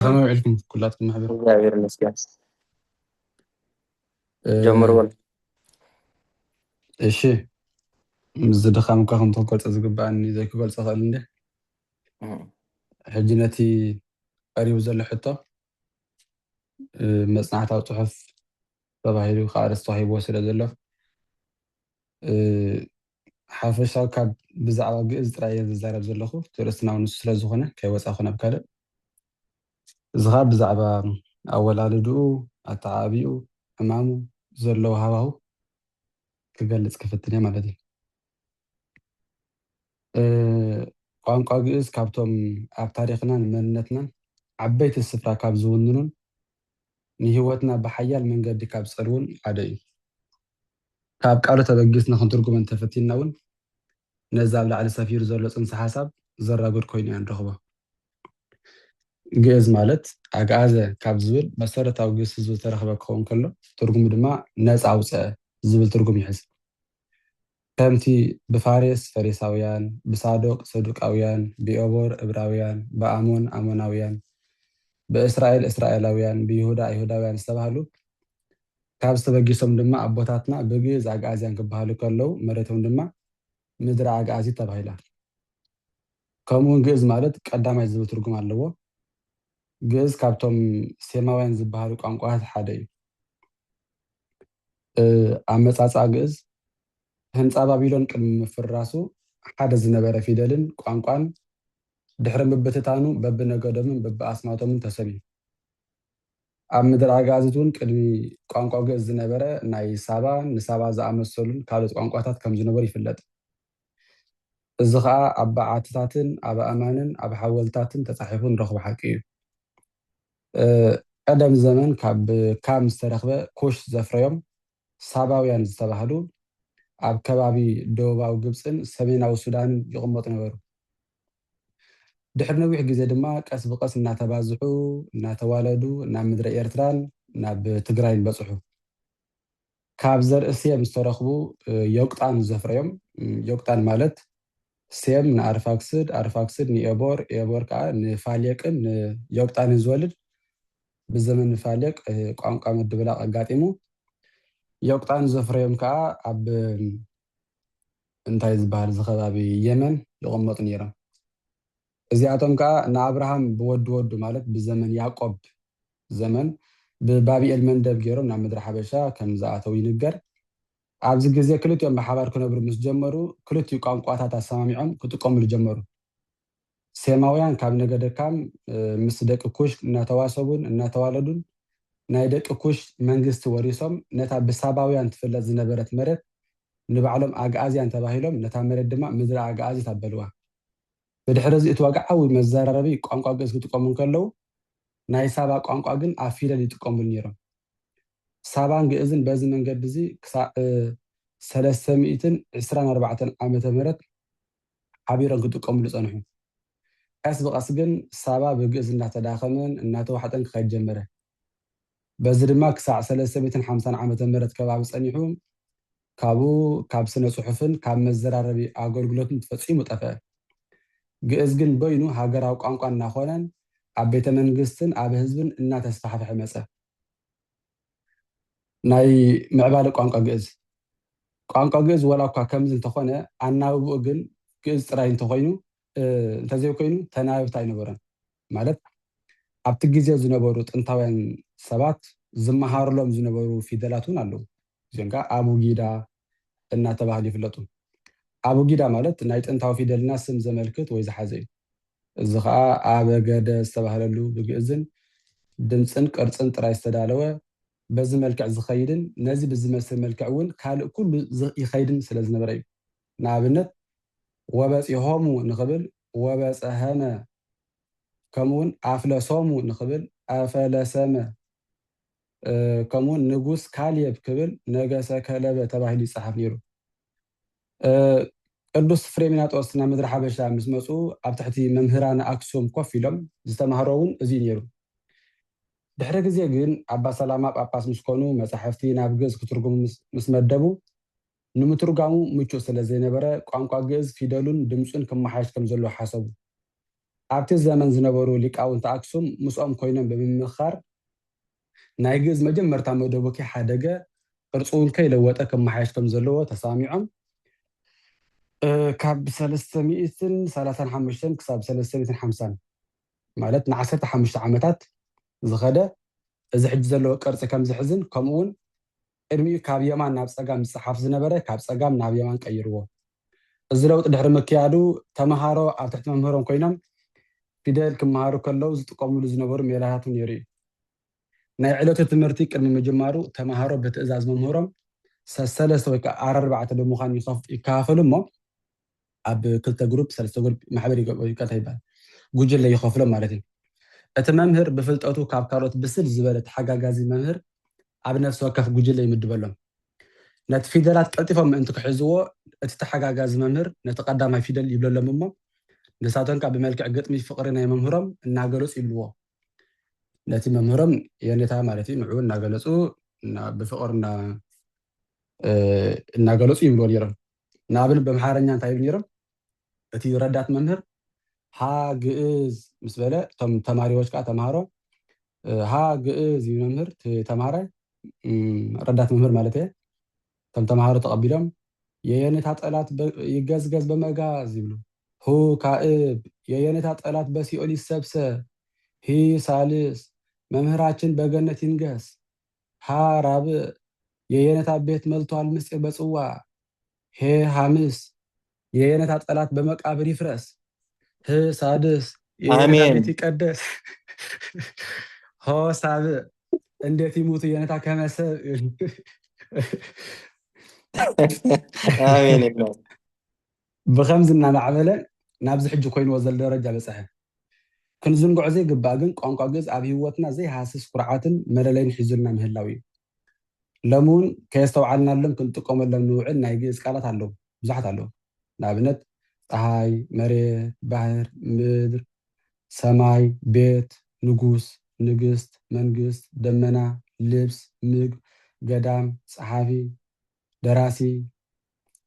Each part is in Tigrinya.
السلام عليكم كلاتكم محبر. እግዚአብሔር ይመስገን ጀምሩ በል። እሺ ዝድኻምካ ከም ትገልፆ ዝግባአኒ ዘይክገልፆ ክእል እንደ ሕጂ ነቲ ቀሪቡ ዘሎ ሕቶ መፅናዕታዊ ፅሑፍ ተባሂሉ ከዓ ርእሲ ተዋሂብዎ ስለ ዘሎ ሓፈሻዊ ካብ ብዛዕባ ግእዝ ጥራይ እየ ዝዛረብ ዘለኹ ርእስና እውን ንሱ ስለዝኾነ ከይወፃኹ ናብ ካልእ እዚ ከዓ ብዛዕባ ኣወላልድኡ ኣተዓባቢኡ ሕማሙ ዘለዎ ሃዋህው ክገልፅ ክፍትን እየ ማለት እዩ። ቋንቋ ግእዝ ካብቶም ኣብ ታሪክናን መንነትናን ዓበይቲ ስፍራ ካብ ዝውንኑን ንሂወትና ብሓያል መንገዲ ካብ ዝፀልውን ሓደ እዩ። ካብ ቃሉ ተበጊስና ክንትርጉሞ እንተፈቲና እውን ነዚ ኣብ ላዕሊ ሰፊሩ ዘሎ ፅንሰ ሓሳብ ዘራግድ ኮይኑ እያ ንረኽቦ። ግእዝ ማለት ኣግዓዘ ካብ ዝብል መሰረታዊ ግስ ዝተረኸበ ክኸውን ከሎ ትርጉሙ ድማ ነፃ ኣውፅአ ዝብል ትርጉም ይሕዝ። ከምቲ ብፋሬስ ፈሪሳውያን፣ ብሳዶቅ ሰዱቃውያን፣ ብኦቦር ዕብራውያን፣ ብኣሞን ኣሞናውያን፣ ብእስራኤል እስራኤላውያን፣ ብይሁዳ ይሁዳውያን ዝተባሃሉ ካብ ዝተበጊሶም ድማ ኣቦታትና ብግእዝ ኣግዓዝያን ክበሃሉ ከለው መሬቶም ድማ ምድሪ ኣግዓዚት ተባሂላ። ከምኡውን ግእዝ ማለት ቀዳማይ ዝብል ትርጉም ኣለዎ። ግእዝ ካብቶም ሴማውያን ዝበሃሉ ቋንቋታት ሓደ እዩ። ኣመፃፅኣ ግእዝ ህንፃ ባቢሎን ቅድሚ ምፍራሱ ሓደ ዝነበረ ፊደልን ቋንቋን ድሕሪ ምብትታኑ በብነገዶምን በብኣስማቶምን ተሰሚዩ። ኣብ ምድሪ ኣጋዚት እውን ቅድሚ ቋንቋ ግእዝ ዝነበረ ናይ ሳባ ንሳባ ዝኣመሰሉን ካልኦት ቋንቋታት ከም ዝነበሩ ይፍለጥ። እዚ ከዓ ኣብ በዓትታትን ኣብ ኣእማንን ኣብ ሓወልትታትን ተፃሒፉ ንረኽቦ ሓቂ እዩ። ቀደም ዘመን ካብ ዝተረኽበ ኩሽ ዘፍረዮም ሳባውያን ዝተባህሉ ኣብ ከባቢ ደቡባዊ ግብፅን ሰሜናዊ ሱዳንን ይቕመጡ ነበሩ። ድሕሪ ነዊሕ ግዜ ድማ ቀስ ብቀስ እናተባዝሑ እናተዋለዱ ናብ ምድሪ ኤርትራን ናብ ትግራይን በፅሑ። ካብ ዘርኢ ሴም ዝተረኽቡ ዮቅጣን ዘፍረዮም፣ ዮቅጣን ማለት ሴም ንኣርፋክስድ፣ ኣርፋክስድ ንኤቦር፣ ኤቦር ከዓ ንፋሌቅን ንዮቅጣንን ዝወልድ ብዘመን ፋሌቅ ቋንቋ ምድብላቕ ኣጋጢሙ ዮቅጣን ዘፍረዮም ከዓ ኣብ እንታይ ዝበሃል ከባቢ የመን ይቕመጡ ነይሮም። እዚኣቶም ከዓ ንኣብርሃም ብወዲ ወዱ ማለት ብዘመን ያዕቆብ ዘመን ብባቢኤል መንደብ ገይሮም ናብ ምድሪ ሓበሻ ከም ዝኣተው ይንገር። ኣብዚ ግዜ ክልቲኦም ብሓባር ክነብሩ ምስ ጀመሩ ክልቲኡ ቋንቋታት ኣሰማሚዖም ክጥቀምሉ ጀመሩ። ሴማውያን ካብ ነገደ ካም ምስ ደቂ ኩሽ እናተዋሰቡን እናተዋለዱን ናይ ደቂ ኩሽ መንግስቲ ወሪሶም ነታ ብሳባውያን ትፍለጥ ዝነበረት መሬት ንባዕሎም ኣግዓዝያን ተባሂሎም ነታ መሬት ድማ ምድሪ ኣግዓዚት ኣበልዋ። ብድሕሪ እዚ እቲ ወግዓዊ መዘራረቢ ቋንቋ ግእዝ ክጥቀሙ ከለው ናይ ሳባ ቋንቋ ግን ኣብ ፊደል ይጥቀምሉ ነይሮም። ሳባን ግእዝን በዚ መንገዲ እዚ ክሳብ 324 ዓመተ ምህረት ሓቢሮም ክጥቀምሉ ፀንሑ። ቀስ ብቀስ ግን ሳባ ብግእዝ እናተዳኸመን እናተዋሕጠን ክኸይድ ጀመረ። በዚ ድማ ክሳብ 350 ዓመተ ምህረት ከባቢ ፀኒሑ ካብ ስነ ፅሑፍን ካብ መዘራረቢ ኣገልግሎትን ተፈፂሙ ጠፍአ። ግእዝ ግን በይኑ ሃገራዊ ቋንቋ እናኾነን ኣብ ቤተ መንግስትን ኣብ ህዝብን እናተስፋሕፈሐ መፀ። ናይ ምዕባለ ቋንቋ ግእዝ ወላ እኳ ከምዚ እንተኾነ ኣናብብኡ ግን ግእዝ ጥራይ እንተዘይኮይኑ ተናበብቲ ኣይነበረን። ማለት ኣብቲ ግዜ ዝነበሩ ጥንታውያን ሰባት ዝመሃሩሎም ዝነበሩ ፊደላት እውን ኣለዉ። እዚኦም ከዓ ኣቡጊዳ እናተባህሉ ይፍለጡ። ኣቡጊዳ ማለት ናይ ጥንታዊ ፊደልና ስም ዘመልክት ወይ ዝሓዘ እዩ። እዚ ከዓ ኣበገደ ዝተባህለሉ ብግእዝን ድምፅን ቅርፅን ጥራይ ዝተዳለወ በዚ መልክዕ ዝኸይድን ነዚ ብዝመስል መልክዕ እውን ካልእ ኩሉ ይኸይድን ስለ ዝነበረ እዩ። ንኣብነት ወበፂሆሙ ንኽብል ወበፀኸመ፣ ከምኡውን ኣፍለሶሙ ንኽብል ኣፈለሰመ፣ ከምኡውን ንጉስ ካልየብ ክብል ነገሰ ከለበ ተባሂሉ ይፀሓፍ ነይሩ። ቅዱስ ፍሬሚናጦስ ናብ ምድሪ ሓበሻ ምስ መፁ ኣብ ትሕቲ መምህራን ኣክሱም ኮፍ ኢሎም ዝተማሃሮ እውን እዚ ነይሩ። ድሕሪ ግዜ ግን ኣባ ሰላማ ጳጳስ ምስ ኮኑ መፃሕፍቲ ናብ ግእዝ ክትርጉሙ ምስ መደቡ ንምትርጓሙ ምቹእ ስለ ዘይነበረ ቋንቋ ግእዝ ፊደሉን ድምፁን ክመሓየሽ ከም ዘለዎ ሓሰቡ። ኣብቲ ዘመን ዝነበሩ ሊቃውንቲ ኣክሱም ምስኦም ኮይኖም ብምምኻር ናይ ግእዝ መጀመርታ መደቡ ሓደገ ቅርፁ እውን ከይለወጠ ከመሓየሽ ከም ዘለዎ ተሰሚዖም ካብ 335 ክሳብ 350 ማለት ን15 ዓመታት ዝኸደ እዚ ሕጂ ዘለዎ ቅርፂ ከም ዝሕዝን ከምኡ እውን ቅድሚኡ ካብ የማን ናብ ፀጋም ዝፀሓፍ ዝነበረ ካብ ፀጋም ናብ የማን ቀይርዎ። እዚ ለውጢ ድሕሪ ምክያዱ ተምሃሮ ኣብ ትሕቲ መምህሮም ኮይኖም ፊደል ክመሃሩ ከለው ዝጥቀምሉ ዝነበሩ ሜላታት የርእዩ። ናይ ዕለቱ ትምህርቲ ቅድሚ ምጅማሩ ተምሃሮ ብትእዛዝ መምህሮም ሰለስተ ወይ ከዓ ኣርባዕተ ብምዃን ይከፋፈሉ እሞ ኣብ ክልተ ግሩፕ ሰለስተ ግሩፕ ማሕበር ይቀጣ ይባል ጉጅለ ይኸፍሎም ማለት እዩ። እቲ መምህር ብፍልጠቱ ካብ ካልኦት ብስል ዝበለ ተሓጋጋዚ መምህር ኣብ ነፍሲ ወከፍ ጉጅለ ይምድበሎም። ነቲ ፊደላት ቀልጢፎም ምእንቲ ክሕዝዎ እቲ ተሓጋጋዚ መምህር ነቲ ቀዳማይ ፊደል ይብለሎም እሞ ንሳቶም ከዓ ብመልክዕ ገጥሚ ፍቅሪ ናይ መምህሮም እናገለፁ ይብልዎ። ነቲ መምህሮም የኔታ ማለት እዩ ንዑ እናገለፁ ብፍቅር እናገለፁ ይብልዎ ነይሮም። ንኣብነት በምሓረኛ እንታይ ይብል ነይሮም? እቲ ረዳት መምህር ሃ ግእዝ ምስ በለ እቶም ተማሪዎች ከዓ ተምሃሮ ሃ ግእዝ ይብል መምህር ተምሃራይ ረዳት መምህር ማለት እየ እቶም ተምሃሮ ተቐቢሎም የየኔታ ጠላት ይገዝገዝ በመጋዝ ይብሉ። ሁ ካእብ የየኔታ ጠላት በሲኦል ይሰብሰብ። ሂ ሳልስ መምህራችን በገነት ይንገስ። ሃ ራብዕ የየኔታ ቤት መልቷል ምስጢር በጽዋ። ሄ ሐምስ የየኔታ ጠላት በመቃብር ይፍረስ። ህ ሳድስ የየኔታ ቤት ይቀደስ። ሆ ሳብዕ እንዴት ይሙቱ የየኔታ ከመሰብ። ኣሜን ይብሎ ብኸምዚ እናማዕበለ ናብዚ ሕጂ ኮይንዎ ዘሎ ደረጃ በፅሐ። ክንዝንጉዖ ዘይግባእ ግን ቋንቋ ግእዝ ኣብ ሂወትና ዘይሃስስ ኩርዓትን መለለይን ሒዙልና ምህላው እዩ። ሎሚ እውን ከየስተውዓልናሎም ክንጥቀመሎም ንውዕል ናይ ግእዝ ቃላት ኣለዉ፣ ብዙሓት ኣለዉ። ንኣብነት ፀሓይ፣ መሬት፣ ባህር፣ ምድር፣ ሰማይ፣ ቤት፣ ንጉስ፣ ንግስት፣ መንግስት፣ ደመና፣ ልብስ፣ ምግብ፣ ገዳም፣ ፀሓፊ፣ ደራሲ፣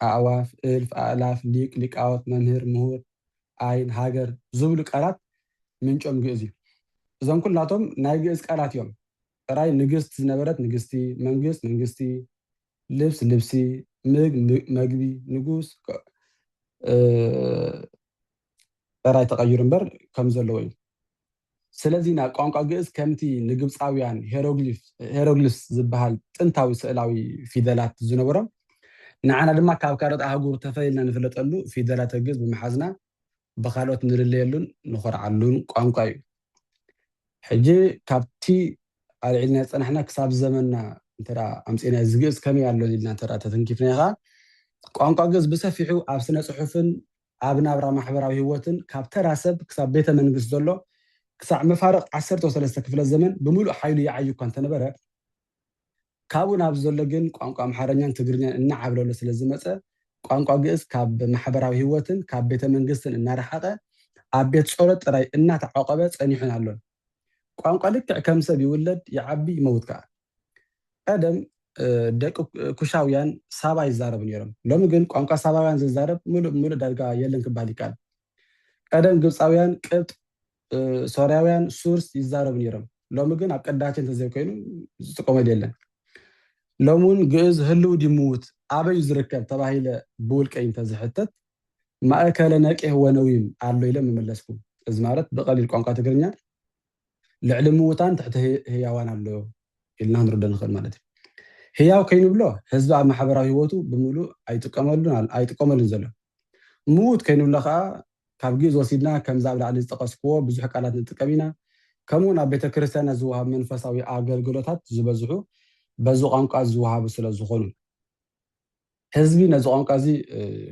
ኣእዋፍ፣ እልፍ፣ ኣእላፍ፣ ሊቅ፣ ሊቃወት፣ መምህር፣ ምሁር፣ ዓይን፣ ሃገር ዝብሉ ቃላት ምንጮም ግእዝ እዩ። እዞም ኩላቶም ናይ ግእዝ ቃላት እዮም። ጥራይ ንግስት ዝነበረት ንግስቲ፣ መንግስት መንግስቲ፣ ልብስ ልብሲ፣ መግቢ፣ ንጉስ ጥራይ ተቐይሩ እምበር ከም ዘለዎ እዩ። ስለዚ ናብ ቋንቋ ግእዝ ከምቲ ንግብፃውያን ሄሮግሊፍስ ዝበሃል ጥንታዊ ስእላዊ ፊደላት ዝነበሮም ንዓና ድማ ካብ ካልኦት ኣህጉር ተፈሊልና ንፍለጠሉ ፊደላት ግእዝ ብምሓዝና ብካልኦት ንርለየሉን ንኮርዓሉን ቋንቋ እዩ። ሕጂ ካብቲ ኣልዒልና ፀናሕና ክሳብ ዘመንና እንተዳ ኣምፂና ዝግእዝ ከመይ ኣሎ ኢልና እንተዳ ተተንኪፍና ኢኻ ቋንቋ ግእዝ ብሰፊሑ ኣብ ስነ ፅሑፍን ኣብ ናብራ ማሕበራዊ ሂወትን ካብ ተራ ሰብ ክሳብ ቤተ መንግስት ዘሎ ክሳዕ መፋረቕ 13 ክፍለ ዘመን ብምሉእ ሓይሉ ይዓይ እኳ እንተነበረ ካብኡ ናብ ዘሎ ግን ቋንቋ ኣምሓርኛን ትግርኛን እናዓብለሎ ስለዝመፀ ቋንቋ ግእዝ ካብ ማሕበራዊ ሂወትን ካብ ቤተ መንግስትን እናረሓቐ ኣብ ቤት ጸሎት ጥራይ እናተዓቆበ ፀኒሑን ኣሎን። ቋንቋ ልክዕ ከም ሰብ ይውለድ ይዓቢ ይመውት ከዓ። ቀደም ደቂ ኩሻውያን ሳባ ይዛረቡ ነይሮም። ሎሚ ግን ቋንቋ ሳባውያን ዝዛረብ ሙሉእ ዳርጋ የለን ክበሃል ይከኣል። ቀደም ግብፃውያን ቅብጥ ሶርያውያን ሱርስ ይዛረቡ ነይሮም። ሎሚ ግን ኣብ ቀዳችን ተዘይኮይኑ ዝጥቀመሉ የለን። ሎሚ እውን ግእዝ ህልው ድምውት ኣበዩ ዝርከብ ተባሂለ ብውልቀይ እንተዝሕተት ማእከለ ነቂሕ ወነዊም ኣሎ ኢሎም ይመለስኩም። እዚ ማለት ብቐሊል ቋንቋ ትግርኛ ልዕሊ ምዉታን ትሕቲ ህያዋን ኣሎ ኢልና ክንርዶ ንኽእል ማለት እዩ። ህያው ከይንብሎ ህዝቢ ኣብ ማሕበራዊ ሂወቱ ብምሉእ ኣይጥቀመሉን ዘሎ። ምዉት ከይንብሎ ከዓ ካብ ግእዝ ወሲድና ከምዚ ኣብ ላዕሊ ዝጠቐስክዎ ብዙሕ ቃላት ንጥቀም ኢና። ከምኡውን ኣብ ቤተክርስትያናት ዝወሃብ መንፈሳዊ ኣገልግሎታት ዝበዝሑ በዚ ቋንቋ ዝወሃቡ ስለ ዝኾኑ ህዝቢ ነዚ ቋንቋ እዚ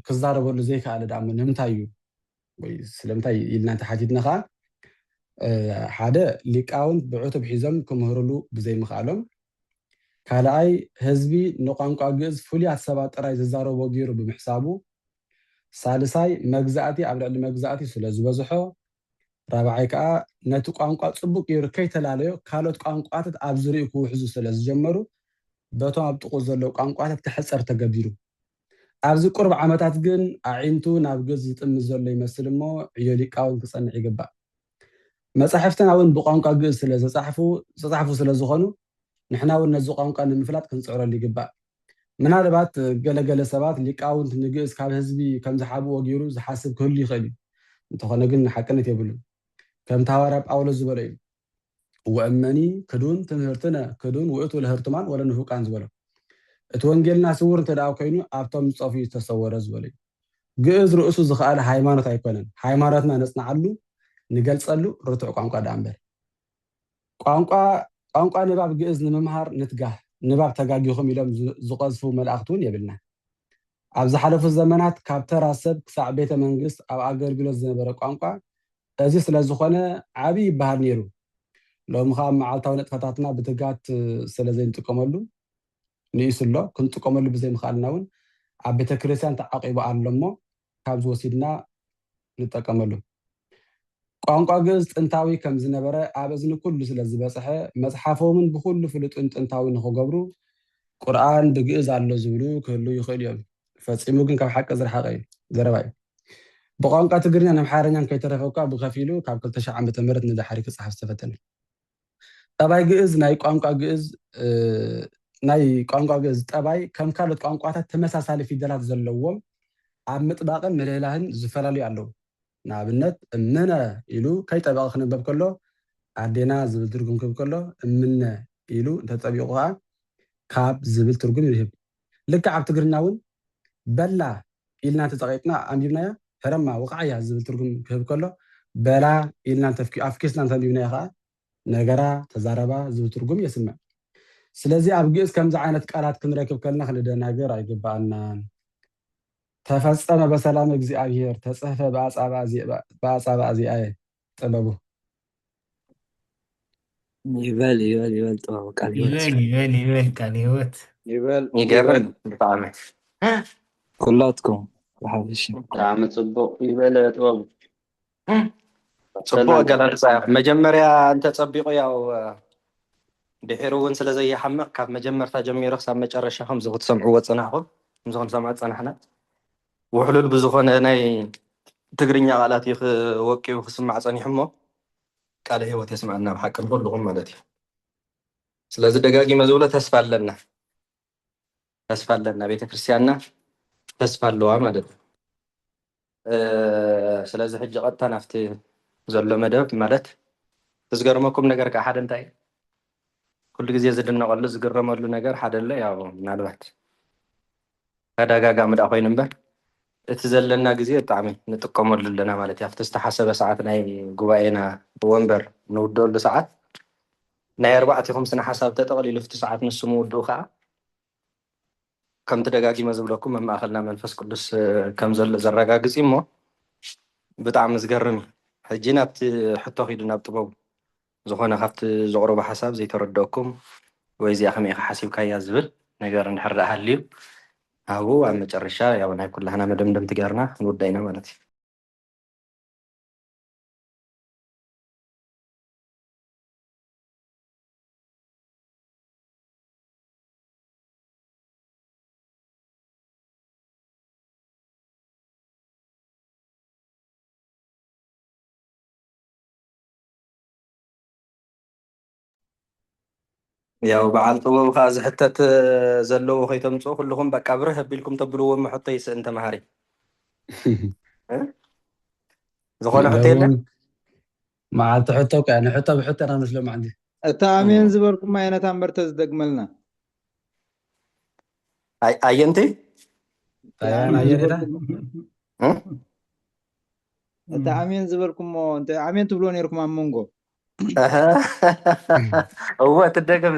ክዛረበሉ ዘይከኣለ ዳኣ ንምንታይ እዩ ወይ ስለምንታይ ኢልና እንተሓቲትና ከዓ ሓደ ሊቃውንት ብዕቱብ ሒዞም ክምህርሉ ብዘይምኽኣሎም፣ ካልኣይ ህዝቢ ንቋንቋ ግእዝ ፍሉያት ሰባት ጥራይ ዝዛረቦ ገይሩ ብምሕሳቡ፣ ሳልሳይ መግዛእቲ ኣብ ልዕሊ መግዛእቲ ስለ ዝበዝሖ፣ ራብዓይ ከዓ ነቲ ቋንቋ ፅቡቅ ገይሩ ከይተላለዮ ካልኦት ቋንቋታት ኣብ ዝርኡ ክውሕዙ ስለ ዝጀመሩ በቶም ኣብ ጥቑ ዘለው ቋንቋታት ክሕፀር ተገቢሩ። ኣብዚ ቁርብ ዓመታት ግን ኣዒንቱ ናብ ግእዝ ዝጥምት ዘሎ ይመስል እሞ ዕዮ ሊቃውንት ክፀንዕ ይግባእ። መጻሕፍትና እውን ብቋንቋ ግዕዝ ዝተጻሕፉ ስለ ዝኾኑ ንሕና እውን ነዚ ቋንቋ ንምፍላጥ ክንፅዕረሉ ይግባእ። ምናልባት ገለገለ ሰባት ሊቃውንት ንግዕዝ ካብ ህዝቢ ከም ዝሓብዎ ገይሩ ዝሓስብ ክህሉ ይኽእል እዩ። እንተኾነ ግን ሓቅነት የብሉን። ከምቲ ሃዋርያ ጳውሎስ ዝበሎ እዩ ወእመኒ ክዱን ትምህርትነ ክዱን ውእቱ ለህርትማን ወለንሁቃን ዝበሎ እቲ ወንጌልና ስውር እንተደኣ ኮይኑ ኣብቶም ዝፀፍዩ ዝተሰወረ ዝበሎ እዩ። ግዕዝ ርእሱ ዝኽኣለ ሃይማኖት ኣይኮነን። ሃይማኖትና ነፅናዓሉ ንገልፀሉ ርቱዕ ቋንቋ ዳ እምበር ቋንቋ ንባብ ግዕዝ ንምምሃር ንትጋህ ንባብ ተጋጊኹም ኢሎም ዝቐዝፉ መላእኽቲ እውን የብልና። ኣብ ዝሓለፉ ዘመናት ካብ ተራ ሰብ ክሳዕ ቤተ መንግስት ኣብ ኣገልግሎት ዝነበረ ቋንቋ እዚ ስለ ዝኾነ ዓብይ ይበሃል ነይሩ። ሎሚ ከዓ መዓልታዊ ነጥፈታትና ብትጋት ስለ ዘይንጥቀመሉ ንእሱ ኣሎ ክንጥቀመሉ ብዘይምኽኣልና እውን ኣብ ቤተክርስትያን ተዓቂቡ ኣሎ እሞ ካብዚ ወሲድና ንጠቀመሉ። ቋንቋ ግዕዝ ጥንታዊ ከም ዝነበረ ኣብ እዝኒ ኩሉ ስለ ዝበፅሐ መፅሓፎምን ብኩሉ ፍሉጥን ጥንታዊ ንክገብሩ ቁርኣን ብግዕዝ ኣሎ ዝብሉ ክህሉ ይኽእል እዮም። ፈፂሙ ግን ካብ ሓቂ ዝረሓቐ እዩ ዘረባ እዩ። ብቋንቋ ትግርኛን ኣምሓርኛን ከይተረፈብካ ብከፊሉ ካብ 2000 ዓመተ ምህረት ንድሓሪ ክፅሓፍ ዝተፈተነ ጠባይ ግዕዝ ናይ ቋንቋ ግዕዝ ጠባይ ከም ካልኦት ቋንቋታት ተመሳሳሊ ፊደላት ዘለዎም ኣብ ምጥባቅን ምልህላህን ዝፈላለዩ ኣለዉ። ንኣብነት እምነ ኢሉ ከይጠበቐ ክነበብ ከሎ ኣዴና ዝብል ትርጉም ክህብ ከሎ እምነ ኢሉ እንተጠቢቑ ከዓ ካብ ዝብል ትርጉም ይህብ። ልክዕ ኣብ ትግርኛ እውን በላ ኢልና እንተፀቂጥና ኣንቢብናያ ሕረማ ወቃዕያ ዝብል ትርጉም ክህብ ከሎ በላ ኢልና ኣፍኪስና እንተንቢብናያ ከዓ ነገራ ተዛረባ ዝብል ትርጉም የስምዕ። ስለዚ ኣብ ግዕዝ ከምዚ ዓይነት ቃላት ክንረክብ ከልና ክንደናገር ኣይግባአናን። ተፈፀመ በሰላም እግዚአብሔር ተጽሕፈ በአጻብዕ ዚአየ ጥበቡ ይበል ጥበቡ ቃል ህይወት ይገርም ብጣዕሚ ኩላትኩም ብሓፈሽ ብጣዕሚ ፅቡቅ ይበለ ጥበቡ ፅቡቅ ኣገላልፃ መጀመርያ እንተፀቢቑ ያው ድሒሩ እውን ስለዘይሓምቕ ካብ መጀመርታ ጀሚሩ ክሳብ መጨረሻ ከምዚ ክትሰምዕዎ ፀናሕኩም ከምዚ ክንሰምዖ ፀናሕና ውሕሉል ብዝኾነ ናይ ትግርኛ ቃላት ወቂቡ ክስማዕ ፀኒሑ እሞ ቃለ ህይወት የስማዐና ብሓቂ ንኩልኩም ማለት እዩ። ስለዚ ደጋጊመ ዝብሎ ተስፋ ኣለና ቤተክርስትያንና ተስፋ ኣለዋ ማለት እዩ። ስለዚ ሕጂ ቀጥታ ናፍቲ ዘሎ መደብ ማለት ዝገርመኩም ነገር ከዓ ሓደ እንታይ ኩሉ ግዜ ዝድነቐሉ ዝግረመሉ ነገር ሓደ ኣሎ ያው ምናልባት ተደጋጋሚ ዳ ኮይኑ እምበር እቲ ዘለና ግዜ ብጣዕሚ ንጥቀመሉ ኣለና ማለት እዩ። ኣብቲ ዝተሓሰበ ሰዓት ናይ ጉባኤና ወንበር ንውደሉ ሰዓት ናይ 4 ስነ ሓሳብ ተጠቕሊሉ ፍቲ ሰዓት ንሱ ምውድኡ ከዓ ከምቲ ደጋጊመ ዝብለኩም መማእኸልና መንፈስ ቅዱስ ከም ዘሎ ዘረጋግፅ እሞ ብጣዕሚ ዝገርም ሕጂ ናብቲ ሕቶ ኺዱ ናብ ጥበቡ ዝኾነ ካብቲ ዘቕረቦ ሓሳብ ዘይተረድአኩም ወይ እዚኣ ከመይ ኢኻ ሓሲብካያ ዝብል ነገር እንድሕር ዳኣ ሃልዩ ኣብኡ ኣብ መጨረሻ ያው ናይ ኩላህና መደምደምቲ ገርና ንውዳይና ማለት እዩ። ያው በዓል ጥበብ ከዓ ዝሕተት ዘለዎ ከይተምፅኡ ኩልኩም በቃ ብርህ ኣቢልኩም ተብልዎ ሕቶ ይስእን ተምሃሪ ዝኾነ ሕቶ የለን መዓልቲ ሕቶ ከዓ ንሕቶ ብሕቶና መስሎ ማዓንቲ እታ ኣሜን ዝበልኩም ዓይነት ኣንበርተ ዝደግመልና ኣየንቲ እታ ኣሜን ዝበልኩሞ እንታይ ኣሜን ትብሎ ነርኩም ኣብ መንጎ እወ ትደገም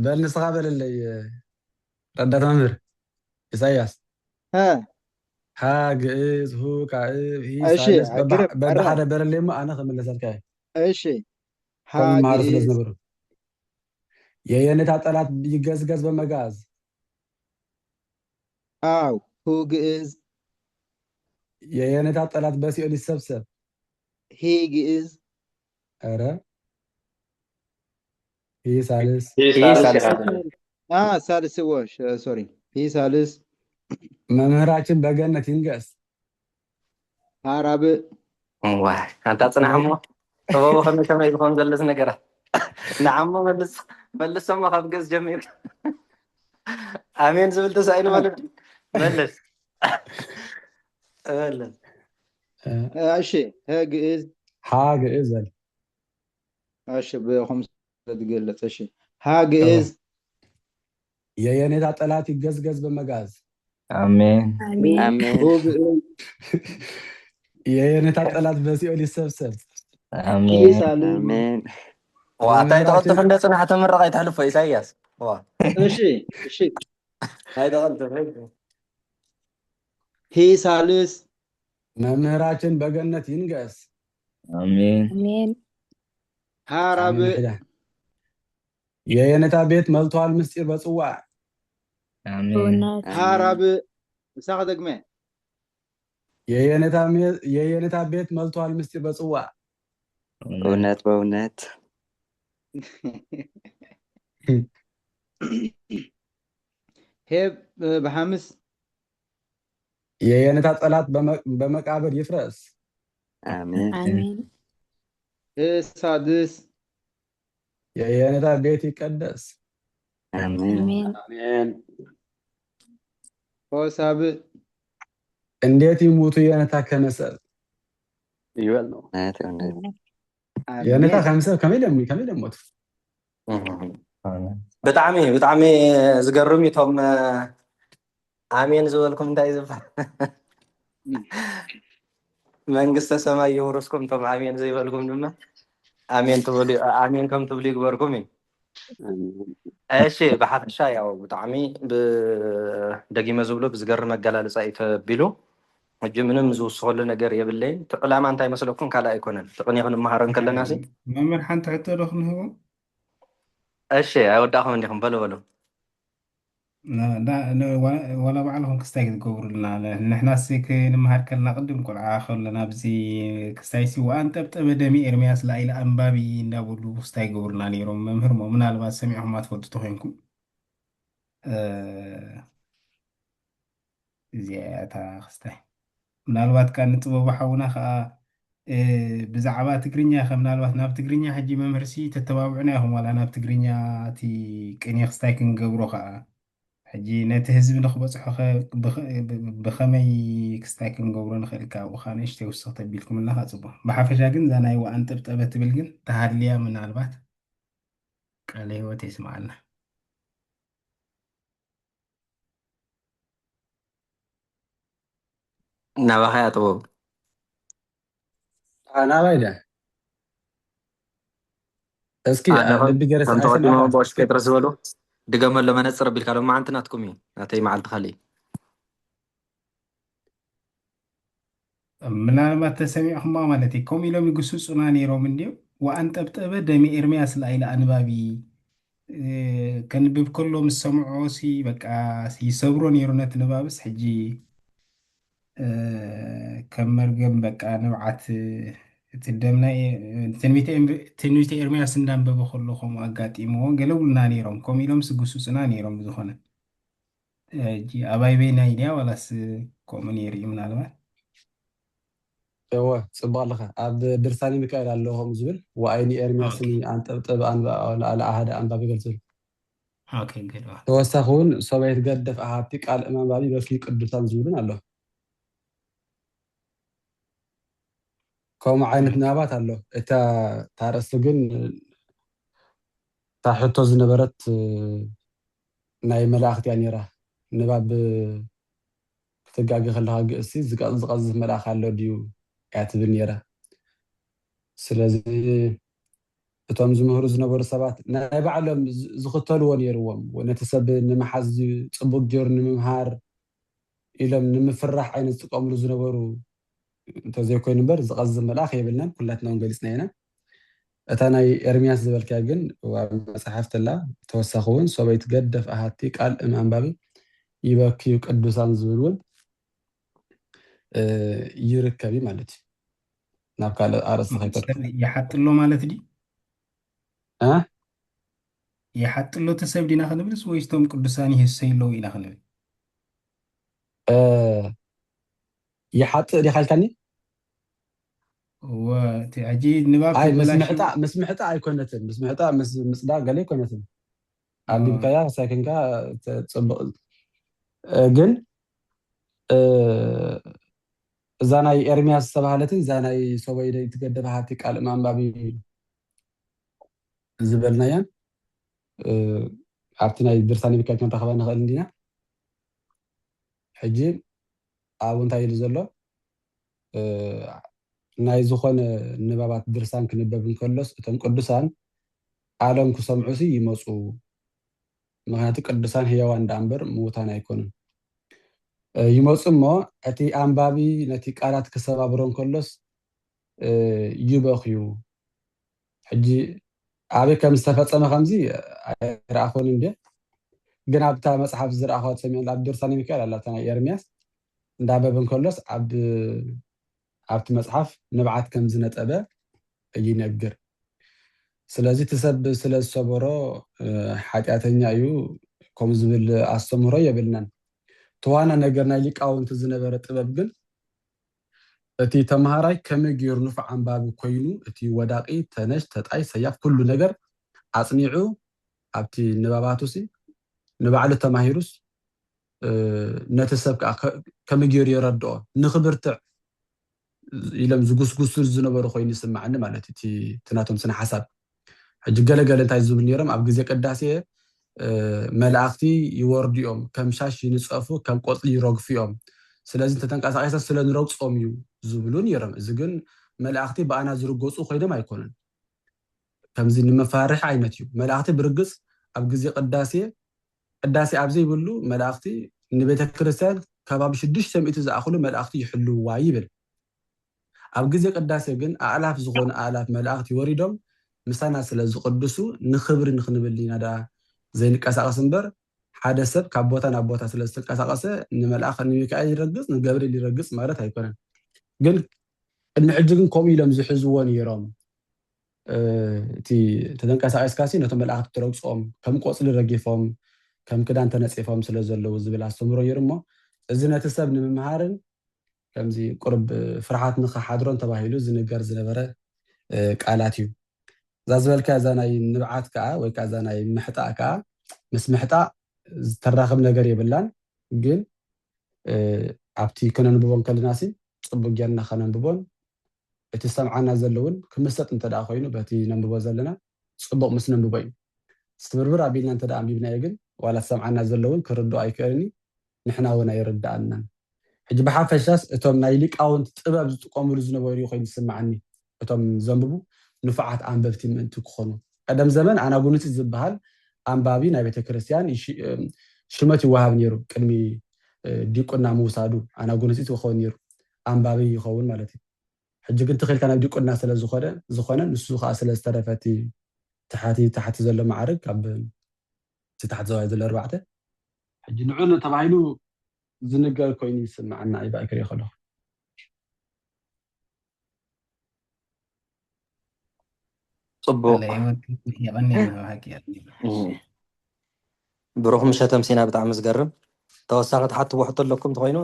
በል ንስኻ በለለይ ረዳት መምህር ኢሳያስ ها ግዕዝ ሁ ካዕብ ሂሳልስ በብሓደ በለለይ እሞ ኣነ ክምለሰልካ እሺ ከምማሩ ስለ ዝነበሩ የየነታ ጠላት ይገዝገዝ በመጋዝ ኣው ሁ ግዕዝ የየነታ ጠላት በሲኦል ይሰብሰብ ሂ ግዕዝ ኧረ ሂ ሳልስ ሳልስ ወሽ ሶሪ ሂ ሳልስ መምህራችን በገነት ይንገስ ሃራብ ዋይ አንተ ጽናዕሞ ተባቦ ከመይ ዝኮን ዘለስ ነገራት ንዓሞ መልሶማ ካብ ገዝ ጀሚር አሜን ዝብል ተሳኢኑ ማለት መለስ መለስ እሺ ግዕዝ ሀ ግዕዝ በል እሺ በخمس ተገለጸ እሺ ሀ ግዕዝ የየኔታ ጠላት ይገዝገዝ በመጋዝ አሜን አሜን ሁ ግዕዝ የየኔታ ጠላት በሲኦል ይሰብሰብ አሜን ሳልስ አሜን ዋታይ ተቀጥፍ እንደ ጽናሕ ተመረቀ ይተሕልፎ ኢሳያስ ዋ እሺ እሺ ሃይ ተቀጥፍ ሂ ሳልስ መምህራችን በገነት ይንገስ አሜን ሃራብ የየኔታ ቤት መልቷል ምስጢር በጽዋዕ አሜን ሃራብ ሳኸ ደግመ የየኔታ ቤት መልቷል ምስጢር በጽዋዕ እውነት በእውነት ሄብ በሐምስ የየኔታ ጠላት በመቃብር ይፍረስ አሜን ሳድስ የየኔታ ቤት ይቀደስ አሜን አሜን ሆሳብ እንዴት ይሙቱ የየኔታ ከመሰብ ይበል ነው እውነት እውነት የየኔታ ከመሰብ ከመይ ደሞት ብጣዕሚ ዝገርም እቶም አሜን ዝበልኩም እንታይ ዝባል መንግስተ ሰማይ ይውርስኩም እቶም አሜን ዘይበልኩም ድማ አሜን ከም ትብሉ ይግበርኩም እዩ እሺ ብሓፈሻ ያው ብጣዕሚ ደጊመ ዝብሎ ብዝገርም መገላለፃ እዩ ተቢሉ ሕጂ ምንም ዝውስኸሉ ነገር የብለይን ዕላማ እንታይ መስለኩም ካልእ ኣይኮነን ትቕኒ ክንመሃሮ ከለና ሲ መምህር ሓንቲ ሕቶ ዶ ክንህቦ እሺ ኣይወዳእኹም እንዲኹም በሎ ወላ ባዕልኩም ክስታይ ክትገብሩልና ንሕናስ ክንመሃር ከለና ቅድም ቆልዓ ከለና ብዚ ክስታይሲ ወአንጠብጠበ ደሚ ኤርምያስ ላኢለ አንባቢ እንዳበሉ ክስታይ ገብሩልና ነይሮም መምህር ሞ ምናልባት ሰሚዕኩም ኣትፈልጡ ተኮይንኩም እዚኣ እታ ክስታይ ምናልባት ካ ንጥበቡ ሓውና ከዓ ብዛዕባ ትግርኛ ምናልባት ናብ ትግርኛ ሕጂ መምህርሲ ተተባብዑና ኢኹም ዋላ ናብ ትግርኛ እቲ ቅኔ ክስታይ ክንገብሮ ከዓ ሕጂ ነቲ ህዝቢ ንክበፅሖ ብኸመይ ክስታይ ክንገብሮ ንኽእል ካብኡ ከዓ ንእሽተይ ውስኽ ተቢልኩምና ከዓ ፅቡቅ ብሓፈሻ ግን እዛ ናይ ወአንጠብጠበ ትብል ግን ተሃልያ ምናልባት ቃለ ሂወት የስማዓልና ናባኸያ ጥበብ ናባይ ደ እስኪ ልቢ ገረስ ከም ተቐዲሞ ቦሽ ጴጥሮስ ዝበሉ ድገመሎ መነፅር ኣቢልካ ሎ መዓልቲ ናትኩም እዩ ናተይ መዓልቲ ካሊእ ምናልባት ተሰሚዕኹማ ማለት እዩ ከምኡ ኢሎም ይግስፁና ነይሮም እንድዮ ወአንጠብጠበ ደሚ ኤርምያስ ላኢለ አንባቢ ከንብብ ከሎ ምስ ሰምዖ ሲ በቃ ይሰብሮ ነይሩ ነቲ ንባብስ ሕጂ ከም መርገም በቃ ንብዓት እቲ ደምና ትንቢተ ኤርምያስ እንዳንበበ ከሎ ከምኡ ኣጋጢምዎ ገለውልና ነይሮም ከምኡ ኢሎም ስግሱፅና ነይሮም ዝኾነ ሕጂ ኣባይ ቤናይ ድያ ዋላስ ከምኡ ነይሩ እዩ ምናልባት እወ ፅቡቅ ኣለኻ ኣብ ድርሳኒ ሚካኤል ኣሎ ከምኡ ዝብል ወኣይኒ ኤርምያስኒ አንጠብጠብ ኣሃደ ኣንባቢ ገልፅ ዝብል ተወሳኺ እውን ሰበይት ገደፍ ኣሃቲ ቃል እማንባቢ በኪ ቅዱሳን ዝብሉን ኣሎ ከምኡ ዓይነት ንባባት ኣሎ እታ ታርእስቲ ግን እታ ሕቶ ዝነበረት ናይ መላእክት እያ ነይራ ንባብ ክትጋጊ ከለካ ግእሲ ዝቀዝፍ መልኣክ ኣሎ ድዩ እያ ትብል ነይራ ስለዚ እቶም ዝምህሩ ዝነበሩ ሰባት ናይ ባዕሎም ዝኽተልዎ ነይርዎም ነቲ ሰብ ንምሓዝ ፅቡቅ ገይሩ ንምምሃር ኢሎም ንምፍራሕ ዓይነት ዝጥቀምሉ ዝነበሩ እንተዘይኮይኑ እምበር ዝቐዝፍ መልኣክ የብልናን ኩላትና እውን ገሊፅና ኢና እታ ናይ ኤርምያስ ዝበልክያ ግን መፅሓፍቲ ኣላ ተወሳኺ እውን ሰበይት ገደፍ ኣሃቲ ቃል እምኣንባቢ ይበክዩ ቅዱሳን ዝብል እውን ይርከብ ማለት እዩ ናብ ካልእ ኣርእስቲ ከይጠልኩ ይሓጥሎ ማለት ዲ ይሓጥሎ ተሰብ ዲና ክንብልስ ወይስ እቶም ቅዱሳን ይህሰይለው ኢና ክንብል يحط دي خالكني وتعجي نباب اي تبلاشي مسمحتا ايكونتن مسمحتا مسدا قال يكونتن عندي بكايا ساكن كا تصبق جن زاناي ارمياس سبحالتن زاناي سويد تقدم هاتي قال مانبابي زبلنايا ابتناي درساني بكايا كنت خبا نخل ندينا حجي ابو انتاي زلو ናይ ዝኾነ ንባባት ድርሳን ክንበብ እንከሎስ እቶም ቅዱሳን ዓለም ክሰምዑ ይመፁ ምክንያቱ ቅዱሳን ህያዋን እንዳንበር ምዉታን ኣይኮኑን ይመፁ እሞ እቲ ኣንባቢ ነቲ ቃላት ክሰባብሮ እንከሎስ ይበኽዩ ሕጂ ኣበይ ከም ዝተፈፀመ ከምዚ ኣይረኣኾን እንደ ግን ኣብታ መፅሓፍ ዝረኣኻት ሰሚዑ ኣብ ድርሳን ሚካኤል ኣላታ ናይ ኤርምያስ እንዳበብ እንከሎስ ኣብቲ መፅሓፍ ንብዓት ከም ዝነጠበ ይነግር ስለዚ ትሰብ ስለ ዝሰበሮ ሓጢአተኛ እዩ ከምኡ ዝብል ኣስተምህሮ የብልናን ተዋና ነገር ናይ ሊቃውንቲ ዝነበረ ጥበብ ግን እቲ ተምሃራይ ከመይ ገይሩ ንፉዕ ኣንባቢ ኮይኑ እቲ ወዳቂ ተነሽ ተጣይ ሰያፍ ኩሉ ነገር ኣፅኒዑ ኣብቲ ንባባቱ ንባዕሉ ተማሂሩስ ነቲ ሰብ ከመይ ገይሩ የረድኦ ንኽብርትዕ ኢሎም ዝጉስጉሱ ዝነበሩ ኮይኑ ይስማዓኒ ማለት እቲ ትናቶም ስነ ሓሳብ ሕጂ ገለገለ እንታይ ዝብል ነይሮም ኣብ ግዜ ቅዳሴ መላእክቲ ይወርዲኦም ከም ሻሽ ይንፀፉ ከም ቆፅሊ ይረግፊኦም ስለዚ ተተንቀሳቀሰ ስለ ንረግፆም እዩ ዝብሉ ነይሮም እዚ ግን መላእክቲ በኣና ዝርገፁ ኮይኖም ኣይኮኑን ከምዚ ንመፋርሒ ዓይነት እዩ መላእክቲ ብርግፅ ኣብ ግዜ ቅዳሴ ኣብ ዘይብሉ መላእክቲ ንቤተ ክርስቲያን ከባቢ 600 ዝኣኽሉ መላእክቲ ይሕልውዋ ይብል ኣብ ግዜ ቅዳሴ ግን ኣእላፍ ዝኾኑ ኣእላፍ መላእክቲ ወሪዶም ምሳና ስለ ዝቅድሱ ንክብሪ ንክንብል ኢና ዳ ዘይንቀሳቀስ እምበር ሓደ ሰብ ካብ ቦታ ናብ ቦታ ስለ ዝተንቀሳቀሰ ንመልኣኽ ንሚካኤል ይረግፅ ንገብርኤል ይረግፅ ማለት ኣይኮነን ግን ቅድሚ ሕጂ ግን ከምኡ ኢሎም ዝሕዝዎ ነይሮም እቲ ተተንቀሳቀስካሲ ነቶም መላእክቲ ትረግፆም ከም ቆፅሊ ረጊፎም ከም ክዳን ተነፂፎም ስለ ዘለዉ ዝብል ኣስተምሮ ነይሩ እሞ እዚ ነቲ ሰብ ንምምሃርን ከምዚ ቁርብ ፍርሓት ንኽሓድሮን ተባሂሉ ዝነገር ዝነበረ ቃላት እዩ እዛ ዝበልካ እዛ ናይ ንብዓት ከዓ ወይ ከዓ እዛ ናይ ምሕጣእ ከዓ ምስ ምሕጣእ ዝተራኸብ ነገር የብላን ግን ኣብቲ ክነንብቦን ከለና ፅቡቅ ጌርና ከነንብቦን እቲ ሰምዓና ዘለውን ክምሰጥ እንተደኣ ኮይኑ በቲ ነንብቦ ዘለና ፅቡቅ ምስ ነንብቦ እዩ ስትብርብር ኣቢልና እንተደኣ ኣንቢብናዮ ግን ዋላ ሰምዓና ዘለውን ክርድኦ ኣይክእልኒ ንሕና እውን ኣይርዳእናን ሕጂ ብሓፈሻስ እቶም ናይ ሊቃውንቲ ጥበብ ዝጥቀምሉ ዝነበሩ ኮይኑ ይስማዓኒ እቶም ዘንብቡ ንፉዓት ኣንበብቲ ምእንቲ ክኾኑ ቀደም ዘመን ኣናጉንፂት ዝበሃል ኣንባቢ ናይ ቤተክርስትያን ሽመት ይወሃብ ነይሩ ቅድሚ ዲቁና ምውሳዱ ኣናጉንፂት ይኸውን ነይሩ ኣንባቢ ይኸውን ማለት እዩ ሕጂ ግን ተኺልካ ናብ ዲቁና ስለ ዝኾነ ንሱ ከዓ ስለ ዝተረፈቲ ታሕቲ ዘሎ ማዕርግ ካብ ታሕቲ ዘዋይ ዘሎ 4 ሕጂ ንዑ ተባሂሉ ዝንገር ኮይኑ ይስማዓና ይባይ ክሪኦ ከለኹ ፅቡቅ ብሩኽ ምሸት ተምሲና ብጣዕሚ ዝገርም ተወሳኺ ተሓትዎ ሕቶ ኣለኩም ትኮይኑ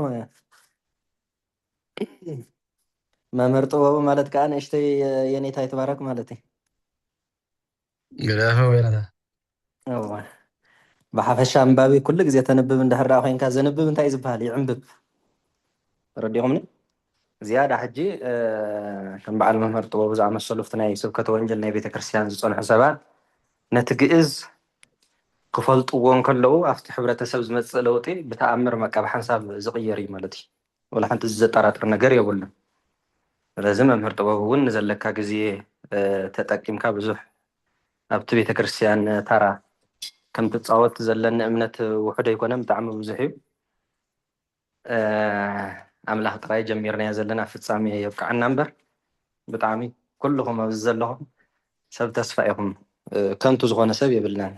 መምህር ጥበቡ ማለት ከዓ ንእሽተይ የኔታ ይትባረክ ማለት እዩ ገዳፈ ወይራታ ብሓፈሻ ኣንባቢ ኩሉ ግዜ ተንብብ እንዳሕራ ኮይንካ ዘንብብ እንታይ ዝበሃል ይዕንብብ ረዲኹምኒ ዝያዳ ሕጂ ከም በዓል መምህር ጥበቡ ዝኣመሰሉ ፍቲ ናይ ስብከተ ወንጀል ናይ ቤተክርስትያን ዝፀንሑ ሰባት ነቲ ግእዝ ክፈልጥዎ ከለዉ ኣብቲ ሕብረተሰብ ዝመፅእ ለውጢ ብተኣምር መቃ ብሓንሳብ ዝቕየር እዩ ማለት እዩ ወላ ሓንቲ ዘጠራጥር ነገር የብሉን ስለዚ መምህር ጥበቡ እውን ንዘለካ ግዜ ተጠቂምካ ብዙሕ ኣብቲ ቤተክርስትያን ታራ ከም ትፃወት ዘለኒ እምነት ውሕዶ ኣይኮነን ብጣዕሚ ብዙሕ እዩ ኣምላኽ ጥራይ ጀሚርናዮ ዘለና ፍፃሜ የብቅዓና እምበር ብጣዕሚ ኩልኩም ኣብዚ ዘለኹም ሰብ ተስፋ ኢኹም ከንቱ ዝኾነ ሰብ የብልናን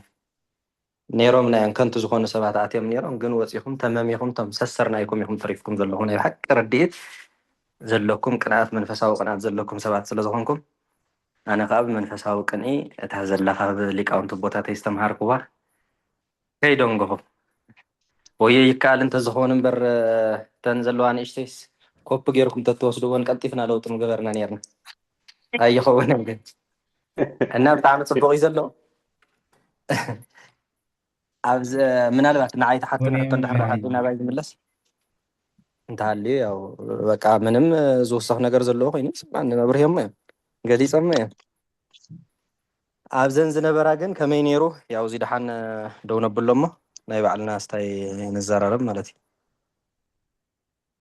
ነይሮም ናዮም ከንቱ ዝኾኑ ሰባት ኣትዮም ነይሮም ግን ወፂኹም ተመሚኹም ቶም ሰሰርናይኩም ኢኹም ትሪፍኩም ዘለኹም ናይ ብሓቂ ረድኤት ዘለኩም ቅንኣት መንፈሳዊ ቅንኣት ዘለኩም ሰባት ስለ ዝኾንኩም ኣነ ከዓ ብመንፈሳዊ ቅንኢ እታ ዘለካ ሊቃውንቲ ቦታተይ ዝተምሃርክዋ ከይደንገኹም ወይ ይካል እንተ ዝሆን እምበር ተንዘለዋ ንእሽተይስ ኮፕ ጌርኩም ተተወስድዎን ቀልጢፍና ለውጥ ንገበርና ነርና ኣይኸውንን ግን እና ብጣዕሚ ፅቡቅ እዩ ዘሎ ኣብዚ ምናልባት ንዓይ ተሓትን ሕቶ እንዳሕር ሓቲና ባይ ዝምለስ እንተሃልዩ ያው በቃ ምንም ዝውሰኽ ነገር ዘለዎ ኮይኑ ስማዕ ንነብርህዮሞ እዮም ገሊፆሞ እዮም ኣብዘን ዝነበራ ግን ከመይ ነይሩ ያው እዚ ድሓን ደው ነብሎ እሞ ናይ ባዕልና ስታይ ንዘራረብ ማለት እዩ